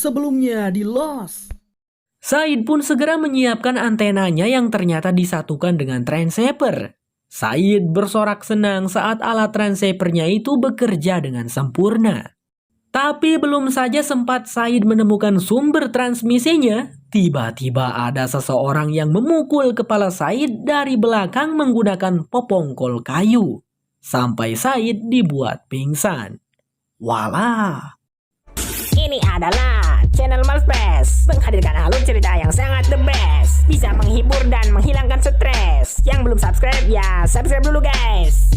sebelumnya di Lost. Said pun segera menyiapkan antenanya yang ternyata disatukan dengan transceiver. Said bersorak senang saat alat transceivernya itu bekerja dengan sempurna. Tapi belum saja sempat Said menemukan sumber transmisinya, tiba-tiba ada seseorang yang memukul kepala Said dari belakang menggunakan popongkol kayu. Sampai Said dibuat pingsan. Walah. Ini adalah channel Malspace, menghadirkan alur cerita yang sangat the best, bisa menghibur dan menghilangkan stres. Yang belum subscribe ya subscribe dulu guys.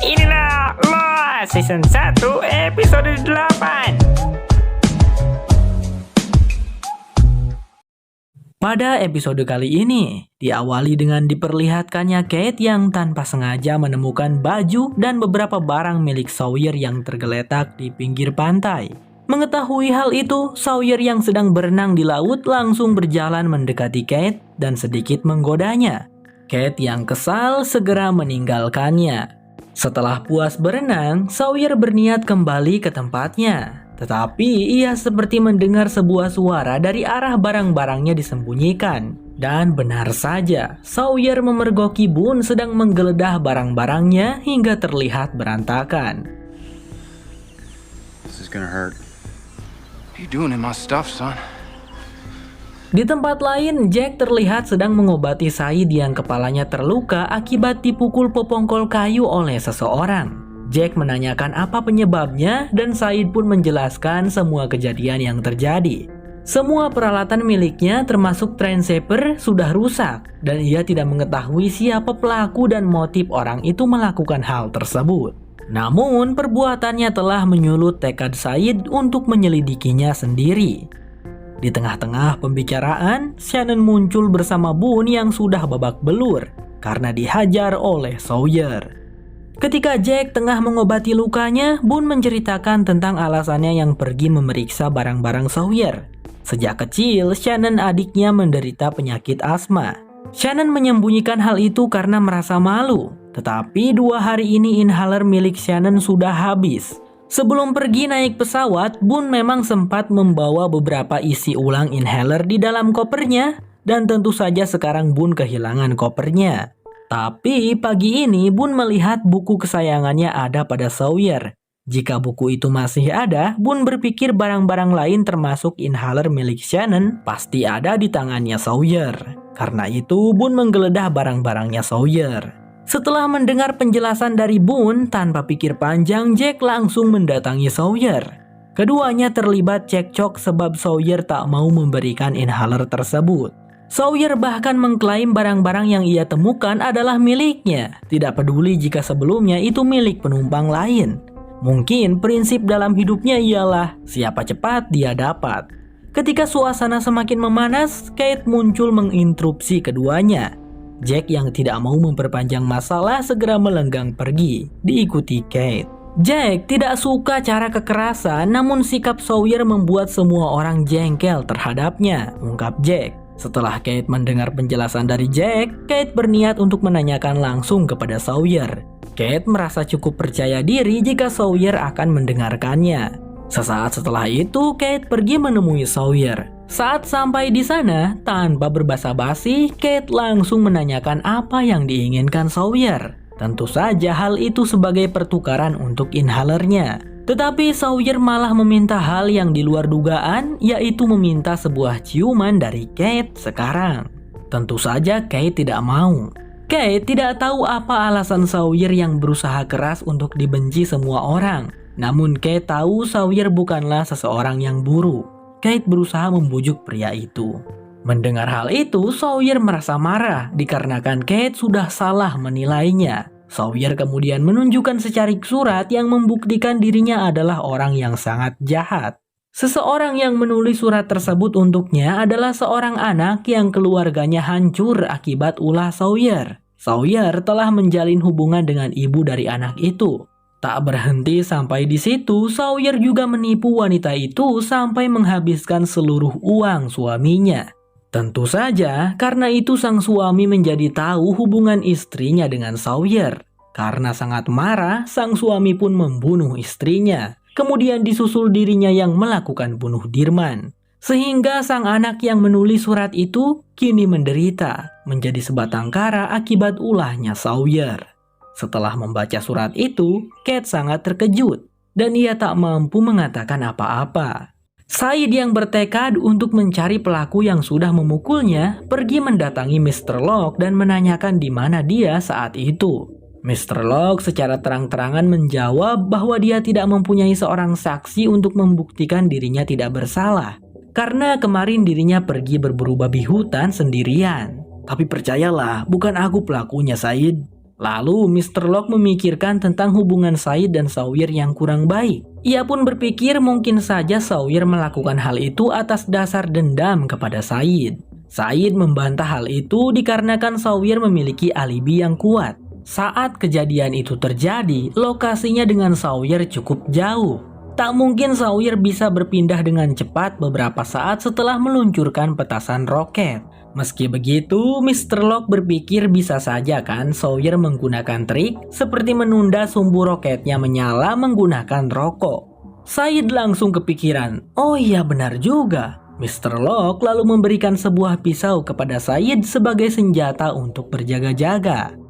Inilah Lost Season 1 episode 8. Pada episode kali ini, diawali dengan diperlihatkannya Kate yang tanpa sengaja menemukan baju dan beberapa barang milik Sawyer yang tergeletak di pinggir pantai. Mengetahui hal itu, Sawyer yang sedang berenang di laut langsung berjalan mendekati Kate dan sedikit menggodanya. Kate yang kesal segera meninggalkannya. Setelah puas berenang, Sawyer berniat kembali ke tempatnya. Tetapi ia seperti mendengar sebuah suara dari arah barang-barangnya disembunyikan. Dan benar saja, Sawyer memergoki Boone sedang menggeledah barang-barangnya hingga terlihat berantakan. This is gonna hurt. What are you doing in my stuff, son? Di tempat lain, Jack terlihat sedang mengobati Said yang kepalanya terluka akibat dipukul popongkol kayu oleh seseorang. Jack menanyakan apa penyebabnya dan Said pun menjelaskan semua kejadian yang terjadi. Semua peralatan miliknya termasuk transceiver sudah rusak dan ia tidak mengetahui siapa pelaku dan motif orang itu melakukan hal tersebut. Namun perbuatannya telah menyulut tekad Said untuk menyelidikinya sendiri. Di tengah-tengah pembicaraan, Shannon muncul bersama Boone yang sudah babak belur karena dihajar oleh Sawyer. Ketika Jack tengah mengobati lukanya, Boone menceritakan tentang alasannya yang pergi memeriksa barang-barang Sawyer. Sejak kecil, Shannon adiknya menderita penyakit asma. Shannon menyembunyikan hal itu karena merasa malu. Tetapi 2 hari ini inhaler milik Shannon sudah habis. Sebelum pergi naik pesawat, Boone memang sempat membawa beberapa isi ulang inhaler di dalam kopernya. Dan tentu saja sekarang Boone kehilangan kopernya. Tapi pagi ini Boone melihat buku kesayangannya ada pada Sawyer. Jika buku itu masih ada, Boone berpikir barang-barang lain termasuk inhaler milik Shannon pasti ada di tangannya Sawyer. Karena itu Boone menggeledah barang-barangnya Sawyer. Setelah mendengar penjelasan dari Boone, tanpa pikir panjang Jack langsung mendatangi Sawyer. Keduanya terlibat cekcok sebab Sawyer tak mau memberikan inhaler tersebut. Sawyer bahkan mengklaim barang-barang yang ia temukan adalah miliknya, tidak peduli jika sebelumnya itu milik penumpang lain. Mungkin prinsip dalam hidupnya ialah siapa cepat dia dapat. Ketika suasana semakin memanas, Kate muncul menginterupsi keduanya. Jack yang tidak mau memperpanjang masalah segera melenggang pergi, diikuti Kate. Jack tidak suka cara kekerasan, namun sikap Sawyer membuat semua orang jengkel terhadapnya, ungkap Jack. Setelah Kate mendengar penjelasan dari Jack, Kate berniat untuk menanyakan langsung kepada Sawyer. Kate merasa cukup percaya diri jika Sawyer akan mendengarkannya. Sesaat setelah itu, Kate pergi menemui Sawyer. Saat sampai di sana, tanpa berbasa-basi, Kate langsung menanyakan apa yang diinginkan Sawyer. Tentu saja hal itu sebagai pertukaran untuk inhalernya. Tetapi Sawyer malah meminta hal yang di luar dugaan, yaitu meminta sebuah ciuman dari Kate sekarang. Tentu saja Kate tidak mau. Kate tidak tahu apa alasan Sawyer yang berusaha keras untuk dibenci semua orang. Namun Kate tahu Sawyer bukanlah seseorang yang buruk. Kate berusaha membujuk pria itu. Mendengar hal itu, Sawyer merasa marah dikarenakan Kate sudah salah menilainya. Sawyer kemudian menunjukkan secarik surat yang membuktikan dirinya adalah orang yang sangat jahat. Seseorang yang menulis surat tersebut untuknya adalah seorang anak yang keluarganya hancur akibat ulah Sawyer. Sawyer telah menjalin hubungan dengan ibu dari anak itu. Tak berhenti sampai di situ, Sawyer juga menipu wanita itu sampai menghabiskan seluruh uang suaminya. Tentu saja, karena itu sang suami menjadi tahu hubungan istrinya dengan Sawyer. Karena sangat marah, sang suami pun membunuh istrinya. Kemudian disusul dirinya yang melakukan bunuh Dirman. Sehingga sang anak yang menulis surat itu kini menderita, menjadi sebatang kara akibat ulahnya Sawyer. Setelah membaca surat itu, Kate sangat terkejut dan ia tak mampu mengatakan apa-apa. Said yang bertekad untuk mencari pelaku yang sudah memukulnya pergi mendatangi Mr. Locke dan menanyakan di mana dia saat itu. Mr. Locke secara terang-terangan menjawab bahwa dia tidak mempunyai seorang saksi untuk membuktikan dirinya tidak bersalah. Karena kemarin dirinya pergi berburu babi hutan sendirian. Tapi percayalah, bukan aku pelakunya, Said. Lalu Mr. Locke memikirkan tentang hubungan Said dan Sawyer yang kurang baik. Ia pun berpikir mungkin saja Sawyer melakukan hal itu atas dasar dendam kepada Said. Said membantah hal itu dikarenakan Sawyer memiliki alibi yang kuat. Saat kejadian itu terjadi, lokasinya dengan Sawyer cukup jauh. Tak mungkin Sawyer bisa berpindah dengan cepat beberapa saat setelah meluncurkan petasan roket. Meski begitu, Mr. Locke berpikir bisa saja kan Sawyer menggunakan trik seperti menunda sumbu roketnya menyala menggunakan rokok. Said langsung kepikiran, oh iya benar juga. Mr. Locke lalu memberikan sebuah pisau kepada Said sebagai senjata untuk berjaga-jaga.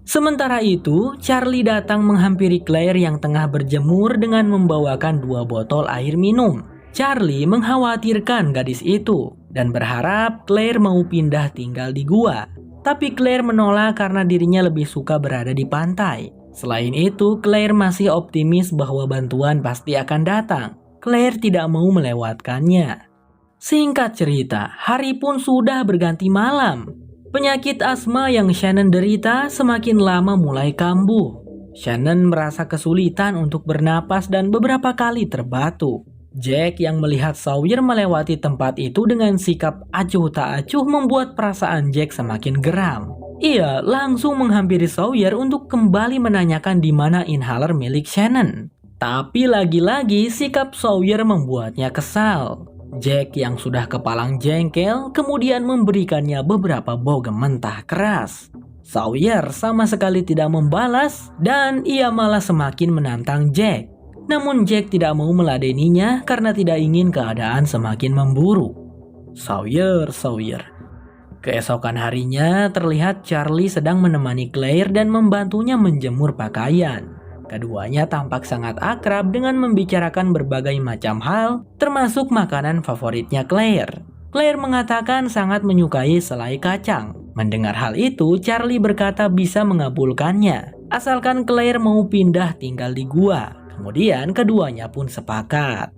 Sementara itu, Charlie datang menghampiri Claire yang tengah berjemur dengan membawakan 2 botol air minum. Charlie mengkhawatirkan gadis itu dan berharap Claire mau pindah tinggal di gua. Tapi Claire menolak karena dirinya lebih suka berada di pantai. Selain itu, Claire masih optimis bahwa bantuan pasti akan datang. Claire tidak mau melewatkannya. Singkat cerita, hari pun sudah berganti malam. Penyakit asma yang Shannon derita semakin lama mulai kambuh. Shannon merasa kesulitan untuk bernapas dan beberapa kali terbatuk. Jack yang melihat Sawyer melewati tempat itu dengan sikap acuh tak acuh membuat perasaan Jack semakin geram. Ia langsung menghampiri Sawyer untuk kembali menanyakan di mana inhaler milik Shannon. Tapi lagi-lagi sikap Sawyer membuatnya kesal. Jack yang sudah kepalang jengkel kemudian memberikannya beberapa bogem mentah keras. Sawyer sama sekali tidak membalas dan ia malah semakin menantang Jack. Namun Jack tidak mau meladeninya karena tidak ingin keadaan semakin memburuk. Sawyer. Keesokan harinya terlihat Charlie sedang menemani Claire dan membantunya menjemur pakaian. Keduanya tampak sangat akrab dengan membicarakan berbagai macam hal, termasuk makanan favoritnya Claire. Claire mengatakan sangat menyukai selai kacang. Mendengar hal itu, Charlie berkata bisa mengabulkannya, asalkan Claire mau pindah tinggal di gua. Kemudian keduanya pun sepakat.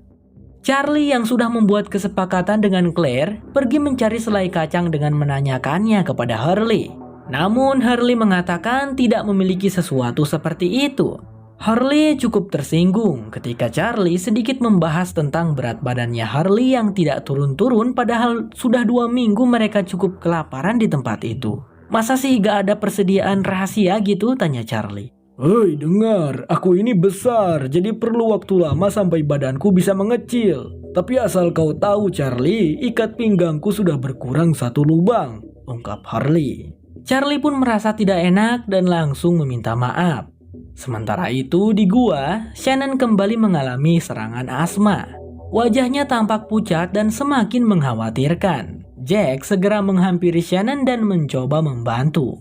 Charlie yang sudah membuat kesepakatan dengan Claire, pergi mencari selai kacang dengan menanyakannya kepada Hurley. Namun Hurley mengatakan tidak memiliki sesuatu seperti itu. Hurley cukup tersinggung ketika Charlie sedikit membahas tentang berat badannya Hurley yang tidak turun-turun padahal sudah 2 minggu mereka cukup kelaparan di tempat itu. Masa sih gak ada persediaan rahasia gitu? Tanya Charlie. Hei dengar, aku ini besar jadi perlu waktu lama sampai badanku bisa mengecil. Tapi asal kau tahu Charlie, ikat pinggangku sudah berkurang 1 lubang, ungkap Hurley. Charlie pun merasa tidak enak dan langsung meminta maaf. Sementara itu di gua, Shannon kembali mengalami serangan asma. Wajahnya tampak pucat dan semakin mengkhawatirkan. Jack segera menghampiri Shannon dan mencoba membantu.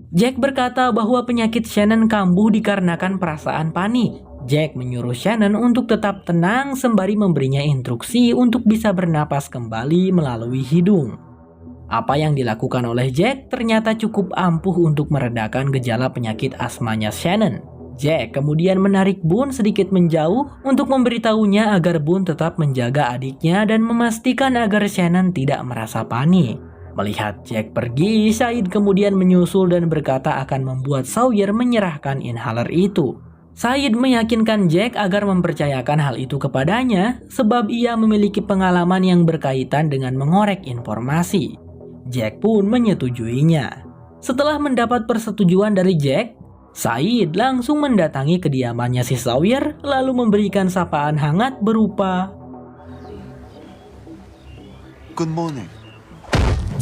Jack berkata bahwa penyakit Shannon kambuh dikarenakan perasaan panik. Jack menyuruh Shannon untuk tetap tenang sembari memberinya instruksi untuk bisa bernapas kembali melalui hidung. Apa yang dilakukan oleh Jack ternyata cukup ampuh untuk meredakan gejala penyakit asmanya Shannon. Jack kemudian menarik Boone sedikit menjauh untuk memberitahunya agar Boone tetap menjaga adiknya dan memastikan agar Shannon tidak merasa panik. Melihat Jack pergi, Said kemudian menyusul dan berkata akan membuat Sawyer menyerahkan inhaler itu. Said meyakinkan Jack agar mempercayakan hal itu kepadanya sebab ia memiliki pengalaman yang berkaitan dengan mengorek informasi. Jack pun menyetujuinya. Setelah mendapat persetujuan dari Jack, Said langsung mendatangi kediamannya si Sawyer lalu memberikan sapaan hangat berupa Good morning.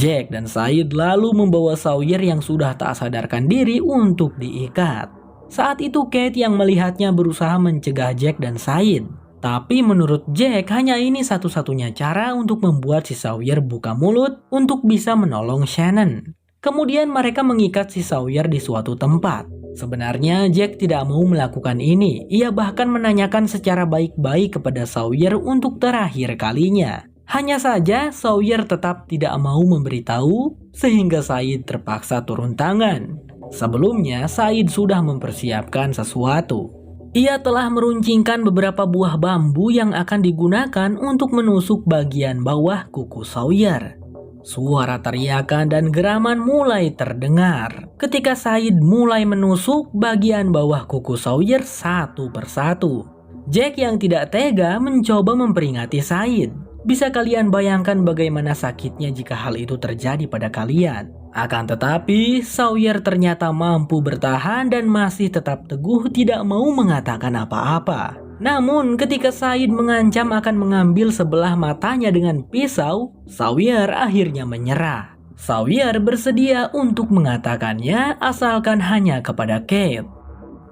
Jack dan Said lalu membawa Sawyer yang sudah tak sadarkan diri untuk diikat. Saat itu Kate yang melihatnya berusaha mencegah Jack dan Said. Tapi menurut Jack hanya ini satu-satunya cara untuk membuat si Sawyer buka mulut untuk bisa menolong Shannon. Kemudian mereka mengikat si Sawyer di suatu tempat. Sebenarnya Jack tidak mau melakukan ini. Ia bahkan menanyakan secara baik-baik kepada Sawyer untuk terakhir kalinya. Hanya saja Sawyer tetap tidak mau memberitahu sehingga Said terpaksa turun tangan. Sebelumnya Said sudah mempersiapkan sesuatu. Ia telah meruncingkan beberapa buah bambu yang akan digunakan untuk menusuk bagian bawah kuku Sawyer. Suara teriakan dan geraman mulai terdengar ketika Said mulai menusuk bagian bawah kuku Sawyer satu persatu. Jack yang tidak tega mencoba memperingati Said. Bisa kalian bayangkan bagaimana sakitnya jika hal itu terjadi pada kalian. Akan tetapi, Sawyer ternyata mampu bertahan dan masih tetap teguh tidak mau mengatakan apa-apa. Namun, ketika Said mengancam akan mengambil sebelah matanya dengan pisau, Sawyer akhirnya menyerah. Sawyer bersedia untuk mengatakannya asalkan hanya kepada Kate.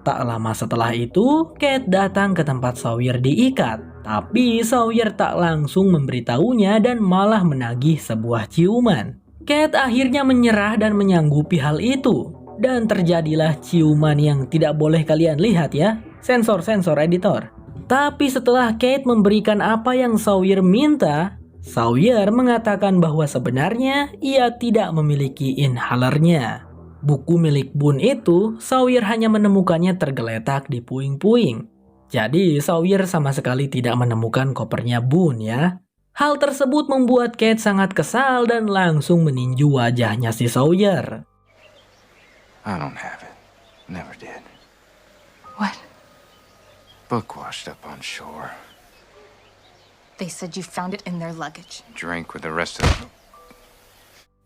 Tak lama setelah itu, Kate datang ke tempat Sawyer diikat. Tapi Sawyer tak langsung memberitahunya dan malah menagih sebuah ciuman. Kate akhirnya menyerah dan menyanggupi hal itu. Dan terjadilah ciuman yang tidak boleh kalian lihat ya. Sensor editor. Tapi setelah Kate memberikan apa yang Sawyer minta, Sawyer mengatakan bahwa sebenarnya ia tidak memiliki inhalernya. Buku milik Boone itu, Sawyer hanya menemukannya tergeletak di puing-puing. Jadi Sawyer sama sekali tidak menemukan kopernya Boone ya. Hal tersebut membuat Kate sangat kesal dan langsung meninju wajahnya si Sawyer. I don't have it. Never did. What? Book washed up on shore. They said you found it in their luggage. Drank with the rest of them.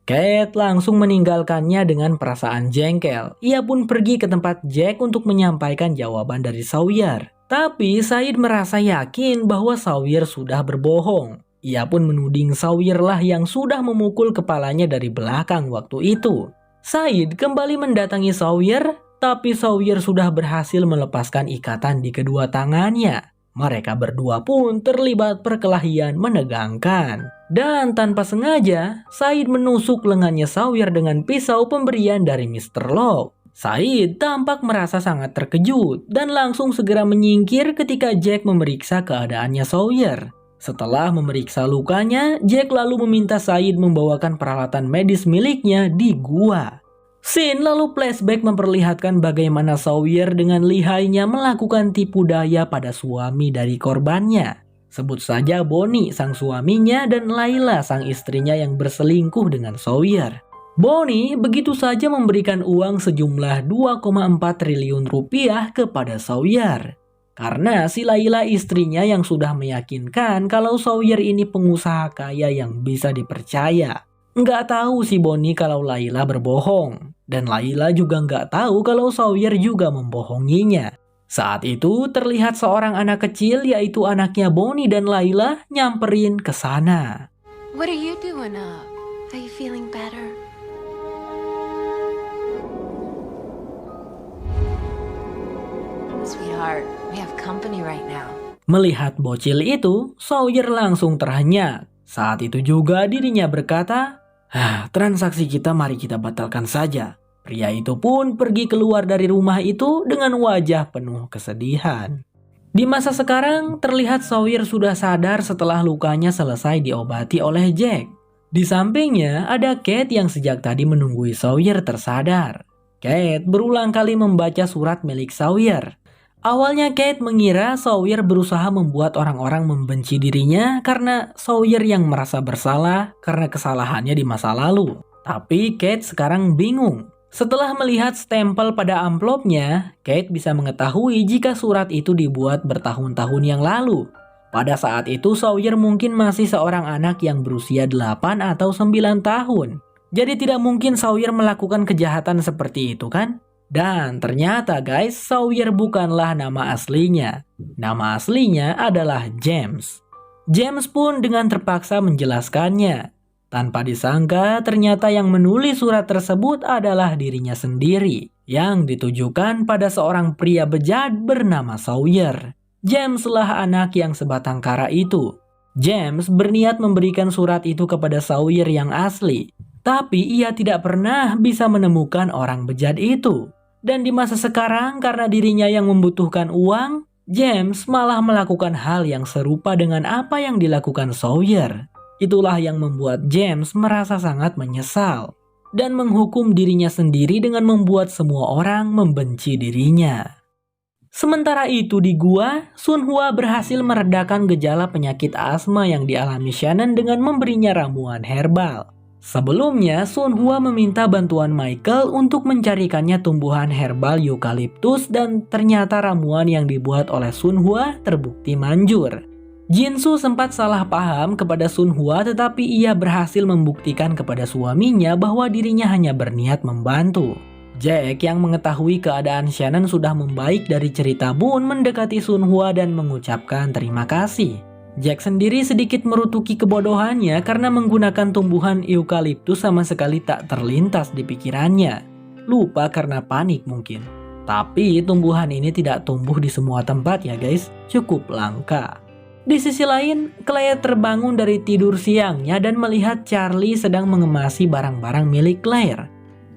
Kate langsung meninggalkannya dengan perasaan jengkel. Ia pun pergi ke tempat Jack untuk menyampaikan jawaban dari Sawyer. Tapi Said merasa yakin bahwa Sawyer sudah berbohong. Ia pun menuding Sawyer lah yang sudah memukul kepalanya dari belakang waktu itu. Said kembali mendatangi Sawyer, tapi Sawyer sudah berhasil melepaskan ikatan di kedua tangannya. Mereka berdua pun terlibat perkelahian menegangkan. Dan tanpa sengaja, Said menusuk lengannya Sawyer dengan pisau pemberian dari Mr. Locke. Said tampak merasa sangat terkejut dan langsung segera menyingkir ketika Jack memeriksa keadaannya Sawyer. Setelah memeriksa lukanya, Jack lalu meminta Said membawakan peralatan medis miliknya di gua. Scene lalu flashback memperlihatkan bagaimana Sawyer dengan lihainya melakukan tipu daya pada suami dari korbannya. Sebut saja Bonnie sang suaminya dan Layla sang istrinya yang berselingkuh dengan Sawyer. Bonnie begitu saja memberikan uang sejumlah 2,4 triliun rupiah kepada Sawyer. Karena si Layla istrinya yang sudah meyakinkan kalau Sawyer ini pengusaha kaya yang bisa dipercaya. Nggak tahu si Bonnie kalau Layla berbohong. Dan Layla juga nggak tahu kalau Sawyer juga membohonginya. Saat itu terlihat seorang anak kecil yaitu anaknya Bonnie dan Layla nyamperin ke sana. What are you doing up? Are you feeling better? Sweetheart, we have company right now. Melihat bocil itu, Sawyer langsung terhenyak. Saat itu juga dirinya berkata, transaksi kita mari kita batalkan saja. Pria itu pun pergi keluar dari rumah itu dengan wajah penuh kesedihan. Di masa sekarang, terlihat Sawyer sudah sadar setelah lukanya selesai diobati oleh Jack. Di sampingnya ada Kate yang sejak tadi menunggui Sawyer tersadar. Kate berulang kali membaca surat milik Sawyer. Awalnya Kate mengira Sawyer berusaha membuat orang-orang membenci dirinya karena Sawyer yang merasa bersalah karena kesalahannya di masa lalu. Tapi Kate sekarang bingung. Setelah melihat stempel pada amplopnya, Kate bisa mengetahui jika surat itu dibuat bertahun-tahun yang lalu. Pada saat itu Sawyer mungkin masih seorang anak yang berusia 8 atau 9 tahun. Jadi tidak mungkin Sawyer melakukan kejahatan seperti itu kan? Dan ternyata guys, Sawyer bukanlah nama aslinya. Nama aslinya adalah James. James pun dengan terpaksa menjelaskannya. Tanpa disangka, ternyata yang menulis surat tersebut adalah dirinya sendiri, yang ditujukan pada seorang pria bejat bernama Sawyer. James lah anak yang sebatang kara itu. James berniat memberikan surat itu kepada Sawyer yang asli, tapi ia tidak pernah bisa menemukan orang bejat itu. Dan di masa sekarang, karena dirinya yang membutuhkan uang, James malah melakukan hal yang serupa dengan apa yang dilakukan Sawyer. Itulah yang membuat James merasa sangat menyesal dan menghukum dirinya sendiri dengan membuat semua orang membenci dirinya. Sementara itu di gua, Sun Hua berhasil meredakan gejala penyakit asma yang dialami Shannon dengan memberinya ramuan herbal. Sebelumnya, Sun Hua meminta bantuan Michael untuk mencarikannya tumbuhan herbal eukaliptus dan ternyata ramuan yang dibuat oleh Sun Hua terbukti manjur. Jinsu sempat salah paham kepada Sun Hua, tetapi ia berhasil membuktikan kepada suaminya bahwa dirinya hanya berniat membantu. Jack yang mengetahui keadaan Shannon sudah membaik dari cerita Boone mendekati Sun Hua dan mengucapkan terima kasih. Jack sendiri sedikit merutuki kebodohannya karena menggunakan tumbuhan eukaliptus sama sekali tak terlintas di pikirannya. Lupa karena panik mungkin. Tapi tumbuhan ini tidak tumbuh di semua tempat ya guys, cukup langka. Di sisi lain, Claire terbangun dari tidur siangnya dan melihat Charlie sedang mengemasi barang-barang milik Claire.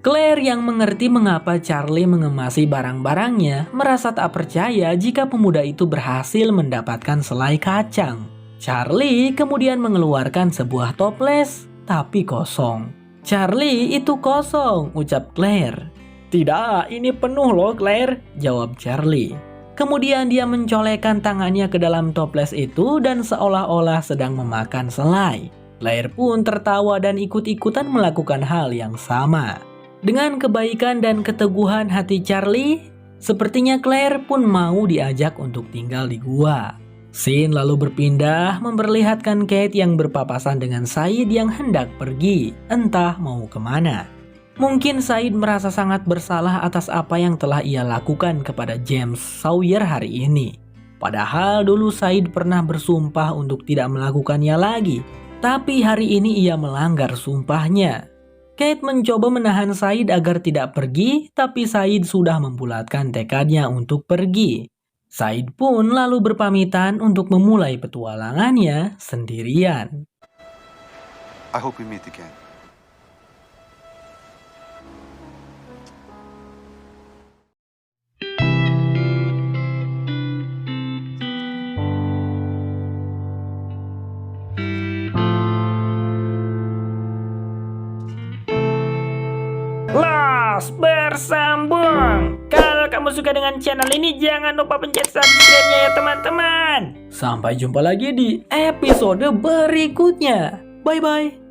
Claire yang mengerti mengapa Charlie mengemasi barang-barangnya merasa tak percaya jika pemuda itu berhasil mendapatkan selai kacang. Charlie kemudian mengeluarkan sebuah toples, tapi kosong. "Charlie, itu kosong," ucap Claire. Tidak, ini penuh loh Claire, jawab Charlie. Kemudian dia mencolekkan tangannya ke dalam toples itu dan seolah-olah sedang memakan selai. Claire pun tertawa dan ikut-ikutan melakukan hal yang sama. Dengan kebaikan dan keteguhan hati Charlie, sepertinya Claire pun mau diajak untuk tinggal di gua. Scene lalu berpindah memperlihatkan Kate yang berpapasan dengan Said yang hendak pergi, entah mau kemana. Mungkin Said merasa sangat bersalah atas apa yang telah ia lakukan kepada James Sawyer hari ini. Padahal dulu Said pernah bersumpah untuk tidak melakukannya lagi, tapi hari ini ia melanggar sumpahnya. Kate mencoba menahan Said agar tidak pergi, tapi Said sudah membulatkan tekadnya untuk pergi. Said pun lalu berpamitan untuk memulai petualangannya sendirian. I hope we meet again. Los bersambung. Kalau kamu suka dengan channel ini, jangan lupa pencet subscribe-nya ya teman-teman. Sampai jumpa lagi di episode berikutnya. Bye-bye.